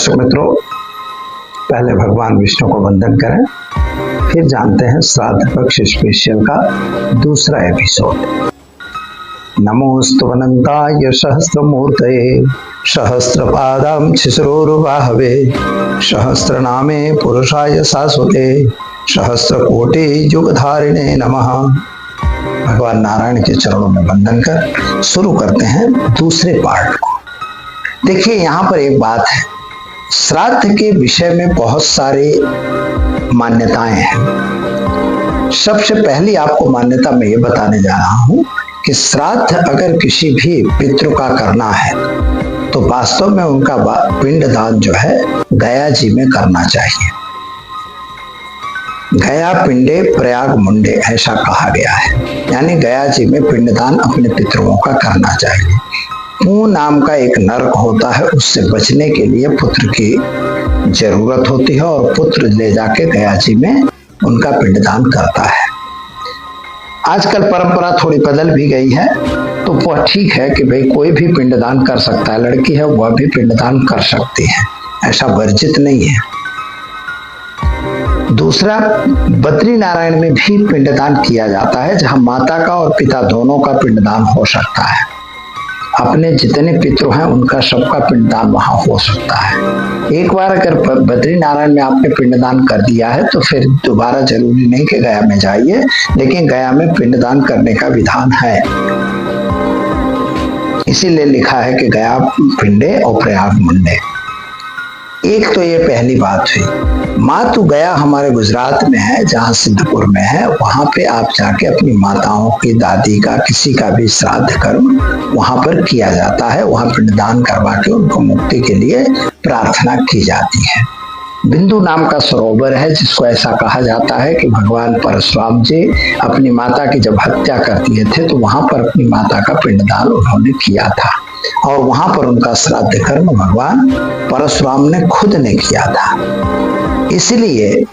दर्शक मित्रों, पहले भगवान विष्णु को वंदन करें, फिर जानते हैं श्राद्ध पक्ष स्पेशल का दूसरा एपिसोड। नमोस्तुवनंताय सहस्रमूर्तये सहस्रपादां शिशिरोरुबाहवे सहस्रनामे पुरुषाय शाश्वते सहस्रकोटि युगधारिणे नमः। भगवान नारायण के चरणों में वंदन कर शुरू करते हैं दूसरे पार्ट को। देखिए, यहाँ पर एक बात है, श्राद्ध के विषय में बहुत सारी मान्यताएं हैं। सबसे पहली आपको मान्यता मैं ये बताने जा रहा हूं कि श्राद्ध अगर किसी भी पितृ का करना है तो वास्तव में उनका पिंडदान जो है गया जी में करना चाहिए। गया पिंडे प्रयाग मुंडे ऐसा कहा गया है, यानी गया जी में पिंडदान अपने पितरों का करना चाहिए। पू नाम का एक नरक होता है, उससे बचने के लिए पुत्र की जरूरत होती है और पुत्र ले जाके गया जी में उनका पिंडदान करता है। आजकल परंपरा थोड़ी बदल भी गई है, तो वह ठीक है कि भाई कोई भी पिंडदान कर सकता है, लड़की है वह भी पिंडदान कर सकती है, ऐसा वर्जित नहीं है। दूसरा, बद्री नारायण में भी पिंडदान किया जाता है, जहां माता का और पिता दोनों का पिंडदान हो सकता है। अपने जितने पितृ हैं उनका सबका पिंडदान वहां हो सकता है। एक बार अगर बद्री नारायण में आपने पिंडदान कर दिया है तो फिर दोबारा जरूरी नहीं कि गया में जाइए, लेकिन गया में पिंडदान करने का विधान है। इसीलिए लिखा है कि गया पिंडे और प्रयाग मुंडे। एक तो ये पहली बात हुई। मातु गया हमारे गुजरात में है, जहाँ सिद्धपुर में है, वहां पे आप जाके अपनी माताओं की, दादी का, किसी का भी श्राद्ध कर्म वहां पर किया जाता है। वहां पिंडदान करवा के उनको मुक्ति के लिए प्रार्थना की जाती है। बिंदु नाम का सरोवर है, जिसको ऐसा कहा जाता है कि भगवान परशुराम जी अपनी माता की जब हत्या कर दिए थे तो वहां पर अपनी माता का पिंडदान उन्होंने किया था और वहां पर उनका श्राद्ध कर्म भगवान परशुराम ने खुद ने किया था। इसलिए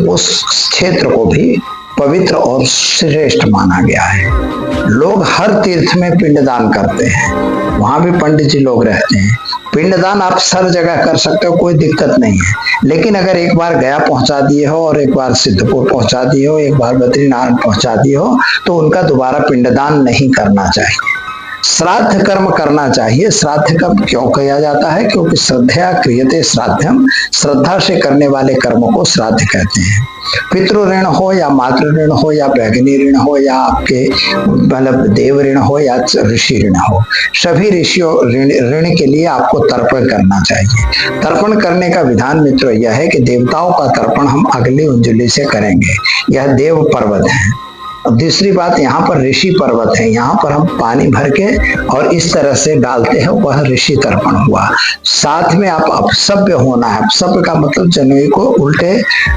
उस क्षेत्र को भी पवित्र और श्रेष्ठ माना गया है। लोग हर तीर्थ में पिंडदान करते हैं, वहां भी पंडित जी लोग रहते हैं। पिंडदान आप हर जगह कर सकते हो, कोई दिक्कत नहीं है, लेकिन अगर एक बार गया पहुंचा दिए हो और एक बार सिद्धपुर पहुंचा दिए हो, एक बार बद्रीनारायण पहुंचा दिए हो, तो उनका दोबारा पिंडदान नहीं करना चाहिए। श्राद्ध कर्म करना चाहिए। श्राद्ध कर्म क्यों किया जाता है? क्योंकि श्रद्धया क्रियते श्राद्धम, श्रद्धा से करने वाले कर्म को श्राद्ध कहते हैं। पितृ ऋण हो या मातृ ऋण हो या बैगनी ऋण हो या आपके मतलब देव ऋण हो या ऋषि ऋण हो, सभी ऋषियों ऋण के लिए आपको तर्पण करना चाहिए। तर्पण करने का विधान मित्रों यह है कि देवताओं का तर्पण हम अगली अंजलि से करेंगे, यह देव पर्वत है। अब दूसरी बात, यहाँ पर ऋषि पर्वत है, यहाँ पर हम पानी भर के और इस तरह से डालते हैं, वह ऋषि तर्पण हुआ। साथ में आप अपसभ्य होना है। अपसभ्य का मतलब जनेऊ को उल्टे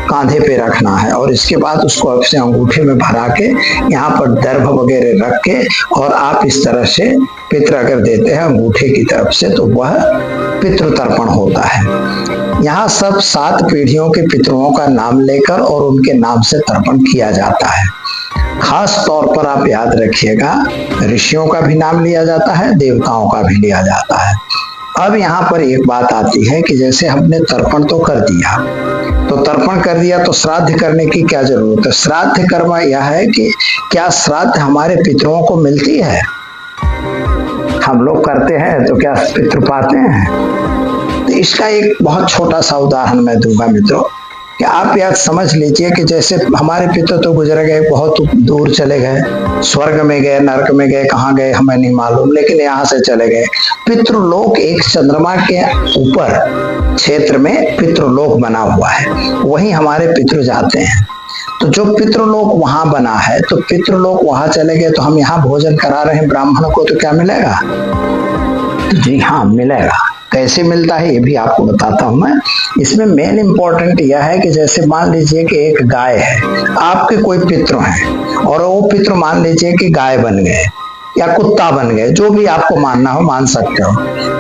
कांधे पे रखना है और इसके बाद उसको अपने अंगूठे में भरा के यहाँ पर दर्भ वगैरह रख के और आप इस तरह से पितृ अगर देते हैं अंगूठे की तरफ से तो वह पितृ तर्पण होता है। यहाँ सब 7 पीढ़ियों के पितरों का नाम लेकर और उनके नाम से तर्पण किया जाता है। खास तौर पर आप याद रखिएगा, ऋषियों का भी नाम लिया जाता है, देवताओं का भी लिया जाता है। अब यहाँ पर एक बात आती है कि जैसे हमने तर्पण तो कर दिया, तो तर्पण कर दिया तो श्राद्ध करने की क्या जरूरत है? श्राद्ध कर्म यह है कि क्या श्राद्ध हमारे पितरों को मिलती है? हम लोग करते हैं तो क्या पितृ पाते हैं? तो इसका एक बहुत छोटा सा उदाहरण मैं दूंगा मित्रों, कि आप याद समझ लीजिए कि जैसे हमारे पिता तो गुजर गए, बहुत दूर चले गए, स्वर्ग में गए, नरक में गए, कहाँ गए हमें नहीं मालूम, लेकिन यहाँ से चले गए। पितृलोक एक चंद्रमा के ऊपर क्षेत्र में पितृलोक बना हुआ है, वहीं हमारे पितृ जाते हैं। तो जो पितृलोक वहां बना है, तो पितृलोक वहां चले गए, तो हम यहाँ भोजन करा रहे हैं ब्राह्मणों को, तो क्या मिलेगा? जी हाँ, मिलेगा। कैसे मिलता है ये भी आपको बताता हूं मैं। इसमें मेन इंपॉर्टेंट यह है कि जैसे मान लीजिए कि एक गाय है, आपके कोई पितृ हैं और वो पितृ मान लीजिए कि गाय बन गए या कुत्ता बन गए, जो भी आपको मानना हो मान सकते हो।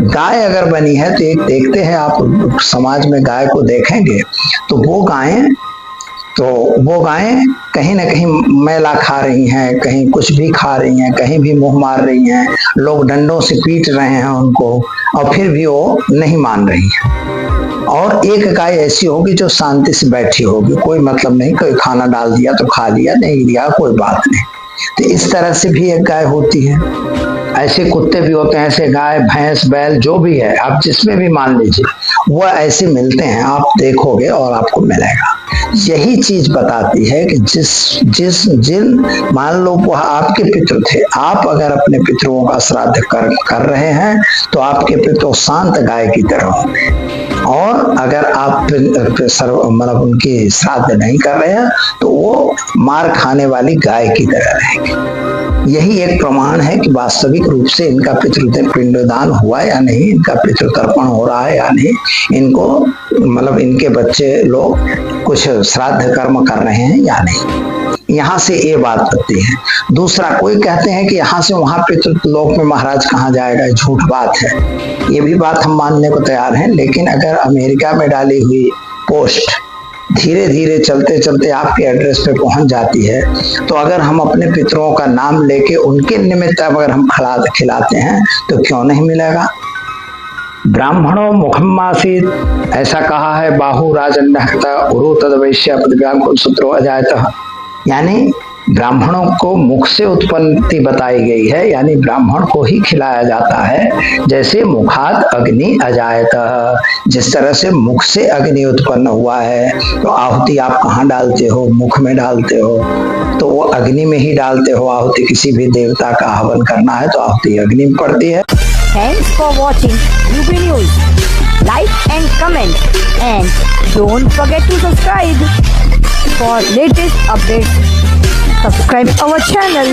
गाय अगर बनी है तो एक देखते हैं आप समाज में गाय को देखेंगे तो वो गायें कहीं ना कहीं मैला खा रही हैं, कहीं कुछ भी खा रही हैं, कहीं भी मुंह मार रही हैं, लोग डंडों से पीट रहे हैं उनको, और फिर भी वो नहीं मान रही है। और एक गाय ऐसी होगी जो शांति से बैठी होगी, कोई मतलब नहीं, कोई खाना डाल दिया तो खा लिया, नहीं दिया कोई बात नहीं। तो इस तरह से भी एक गाय होती है। ऐसे कुत्ते भी होते हैं, ऐसे गाय भैंस बैल जो भी है, आप जिसमें भी मान लीजिए, वह ऐसे मिलते हैं, आप देखोगे और आपको मिलेगा। यही चीज बताती है कि जिन मान लो वह आपके पितृ थे, आप अगर अपने पितरों का श्राद्ध कर रहे हैं तो आपके पितृ शांत गाय की तरह होंगे, और अगर आप मतलब उनकी श्राद्ध नहीं कर रहे हैं तो वो मार खाने वाली गाय की तरह रहेंगे। यही एक प्रमाण है कि वास्तविक रूप से इनका पिंडदान हुआ या नहीं, इनका पितृतर्पण हो रहा है या नहीं, इनको मतलब इनके बच्चे लोग कुछ श्राद्ध कर्म कर रहे हैं या नहीं। यहाँ से ये बात बनती है। दूसरा, कोई कहते हैं कि यहाँ से वहां पितृलोक में महाराज कहाँ जाएगा, झूठ बात है। ये भी बात हम मानने को तैयार हैं, लेकिन अगर अमेरिका में डाली हुई पोस्ट धीरे धीरे चलते चलते आपके एड्रेस पे पहुंच जाती है, तो अगर हम अपने पितरों का नाम लेके उनके निमित्त अगर हम खिलाते हैं तो क्यों नहीं मिलेगा। ब्राह्मणों मुखमासीत, ऐसा कहा है, बाहु राजन्नहता उरु तद वैश्य पदव्याम कुलसूत्रो अजायतः, यानी ब्राह्मणों को मुख से उत्पत्ति बताई गई है, यानी ब्राह्मण को ही खिलाया जाता है। जैसे मुखात अग्नि अजायतः, जिस तरह से मुख से अग्नि उत्पन्न हुआ है, तो आहुति आप कहाँ डालते हो, मुख में डालते हो, तो वो अग्नि में ही डालते हो आहुति। किसी भी देवता का हवन करना है तो आहुति अग्नि में पड़ती है। Thanks for watching UP news. Like and comment and don't forget to subscribe for latest updates. Subscribe our channel.